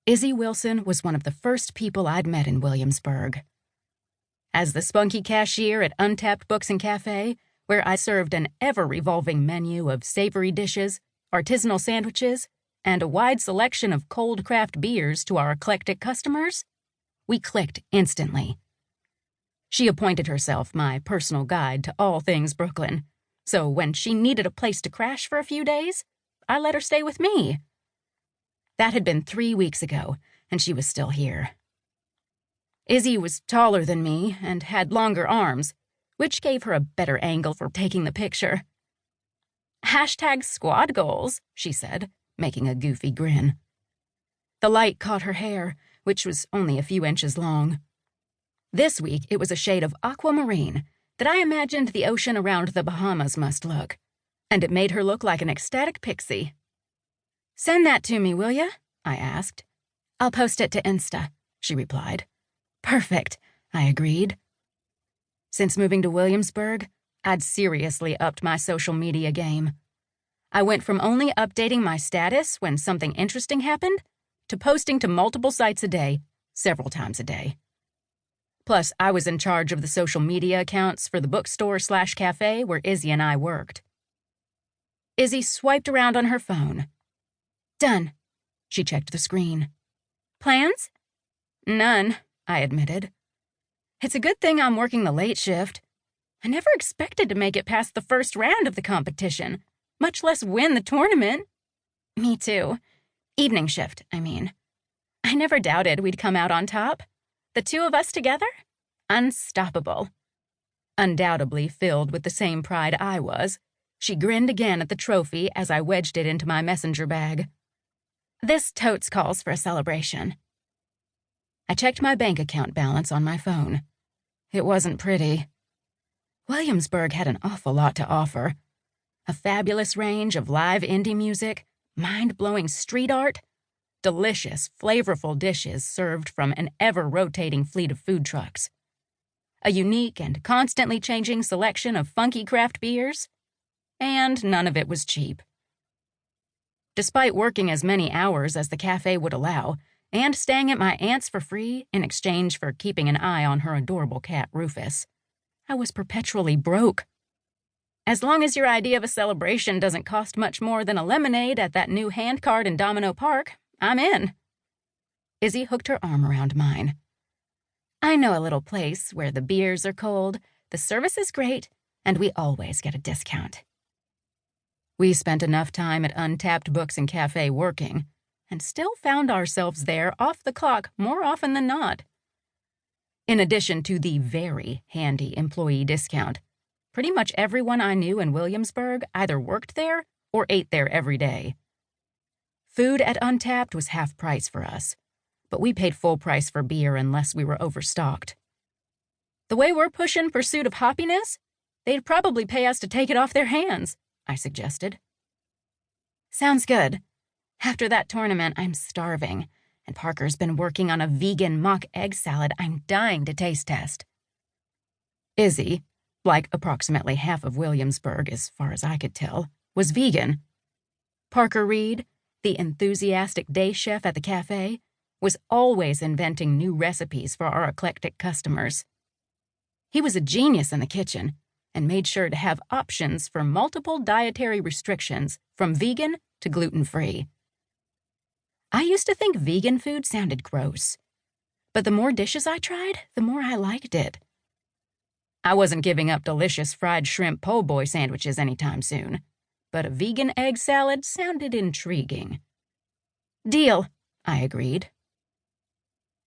Izzy Wilson was one of the first people I'd met in Williamsburg. As the spunky cashier at Untapped Books Café, where I served an ever-revolving menu of savory dishes, artisanal sandwiches, and a wide selection of cold craft beers to our eclectic customers, we clicked instantly. She appointed herself my personal guide to all things Brooklyn, so when she needed a place to crash for a few days, I let her stay with me. That had been 3 weeks ago, and she was still here. Izzy was taller than me and had longer arms, which gave her a better angle for taking the picture. "Hashtag squad goals," she said, making a goofy grin. The light caught her hair, which was only a few inches long. This week it was a shade of aquamarine that I imagined the ocean around the Bahamas must look, and it made her look like an ecstatic pixie. "Send that to me, will ya?" I asked. "I'll post it to Insta," she replied. "Perfect," I agreed. Since moving to Williamsburg, I'd seriously upped my social media game. I went from only updating my status when something interesting happened to posting to multiple sites a day, several times a day. Plus, I was in charge of the social media accounts for the bookstore/cafe where Izzy and I worked. Izzy swiped around on her phone. "Done." She checked the screen. "Plans?" "None," I admitted. "It's a good thing I'm working the late shift. I never expected to make it past the first round of the competition, much less win the tournament." "Me too. Evening shift, I mean. I never doubted we'd come out on top. The two of us together? Unstoppable." Undoubtedly filled with the same pride I was, she grinned again at the trophy as I wedged it into my messenger bag. "This totes calls for a celebration." I checked my bank account balance on my phone. It wasn't pretty. Williamsburg had an awful lot to offer. A fabulous range of live indie music, mind-blowing street art, delicious, flavorful dishes served from an ever-rotating fleet of food trucks, a unique and constantly changing selection of funky craft beers, and none of it was cheap. Despite working as many hours as the cafe would allow, and staying at my aunt's for free in exchange for keeping an eye on her adorable cat Rufus, I was perpetually broke. As long as your idea of a celebration doesn't cost much more than a lemonade at that new handcart in Domino Park, I'm in. Izzy hooked her arm around mine. "I know a little place where the beers are cold, the service is great, and we always get a discount." We spent enough time at Untapped Books Café working, and still found ourselves there off the clock more often than not. In addition to the very handy employee discount, pretty much everyone I knew in Williamsburg either worked there or ate there every day. Food at Untapped was half price for us, but we paid full price for beer unless we were overstocked. The way we're pushing pursuit of hoppiness, they'd probably pay us to take it off their hands, I suggested. "Sounds good. After that tournament, I'm starving, and Parker's been working on a vegan mock egg salad I'm dying to taste test." Izzy, like approximately half of Williamsburg as far as I could tell, was vegan. Parker Reed, the enthusiastic day chef at the cafe, was always inventing new recipes for our eclectic customers. He was a genius in the kitchen and made sure to have options for multiple dietary restrictions from vegan to gluten-free. I used to think vegan food sounded gross, but the more dishes I tried, the more I liked it. I wasn't giving up delicious fried shrimp po' boy sandwiches anytime soon, but a vegan egg salad sounded intriguing. "Deal," I agreed.